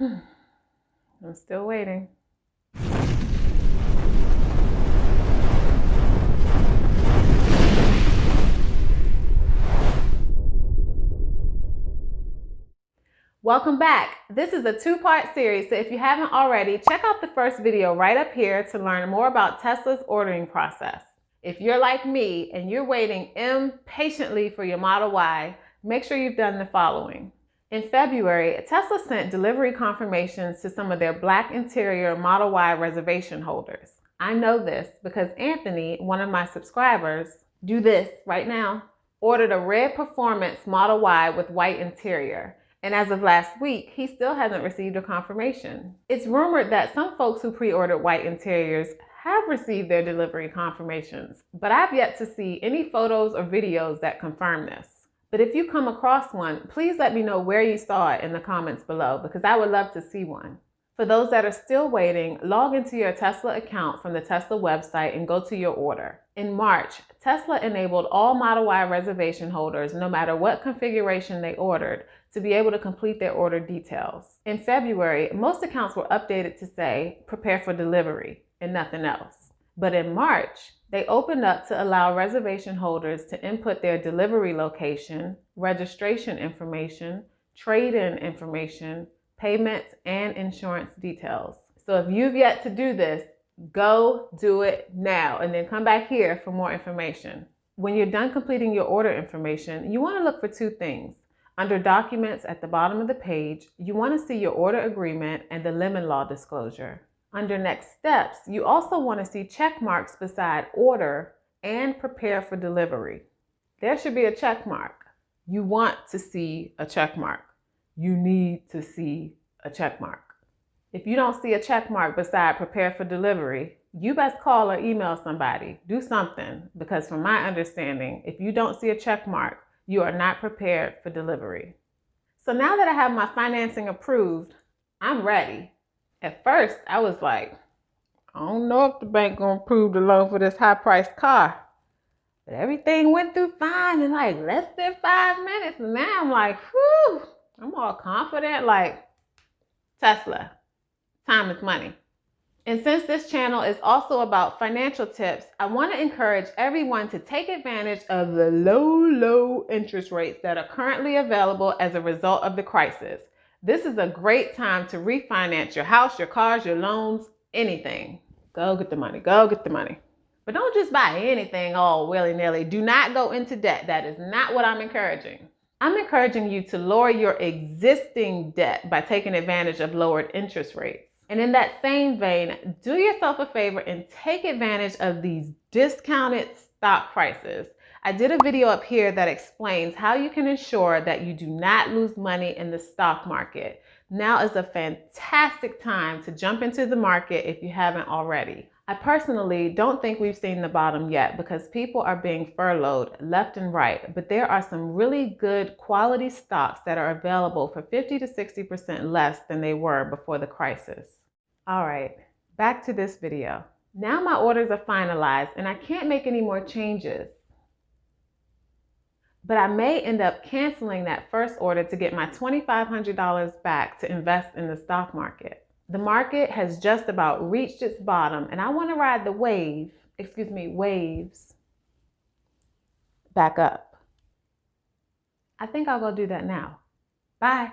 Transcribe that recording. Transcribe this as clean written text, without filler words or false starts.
I'm still waiting. Welcome back. This is a two-part series, so if you haven't already, check out the first video right up here to learn more about Tesla's ordering process. If you're like me and you're waiting impatiently for your Model Y, make sure you've done the following. In February, Tesla sent delivery confirmations to some of their black interior Model Y reservation holders. I know this because Anthony, one of my subscribers, do this right now, ordered a red performance Model Y with white interior. And as of last week, he still hasn't received a confirmation. It's rumored that some folks who pre-ordered white interiors have received their delivery confirmations, but I've yet to see any photos or videos that confirm this. But if you come across one, please let me know where you saw it in the comments below, because I would love to see one. For those that are still waiting, log into your Tesla account from the Tesla website and go to your order. In March, Tesla enabled all Model Y reservation holders, no matter what configuration they ordered, to be able to complete their order details. In February, most accounts were updated to say, prepare for delivery, and nothing else. But in March, they opened up to allow reservation holders to input their delivery location, registration information, trade-in information, payments, and insurance details. So if you've yet to do this, go do it now and then come back here for more information. When you're done completing your order information, you want to look for two things. Under Documents at the bottom of the page, you want to see your order agreement and the lemon law disclosure. Under Next Steps, you also want to see check marks beside Order and Prepare for Delivery. There should be a check mark. You want to see a check mark. You need to see a check mark. If you don't see a check mark beside Prepare for Delivery, you best call or email somebody. Do something, because from my understanding, if you don't see a check mark, you are not prepared for delivery. So now that I have my financing approved, I'm ready. At first, I was like, I don't know if the bank gonna approve the loan for this high-priced car. But everything went through fine in like less than 5 minutes. And now I'm like, whew, I'm all confident, like, Tesla, time is money. And since this channel is also about financial tips, I want to encourage everyone to take advantage of the low interest rates that are currently available as a result of the crisis. This is a great time to refinance your house, your cars, your loans, anything. Go get the money, go get the money. But don't just buy anything all willy-nilly. Do not go into debt. That is not what I'm encouraging. I'm encouraging you to lower your existing debt by taking advantage of lowered interest rates. And in that same vein, do yourself a favor and take advantage of these discounted stock prices. I did a video up here that explains how you can ensure that you do not lose money in the stock market. Now is a fantastic time to jump into the market if you haven't already. I personally don't think we've seen the bottom yet because people are being furloughed left and right, but there are some really good quality stocks that are available for 50 to 60% less than they were before the crisis. All right, back to this video. Now my orders are finalized and I can't make any more changes. But I may end up canceling that first order to get my $2,500 back to invest in the stock market. The market has just about reached its bottom and I want to ride the waves back up. I think I'll go do that now. Bye.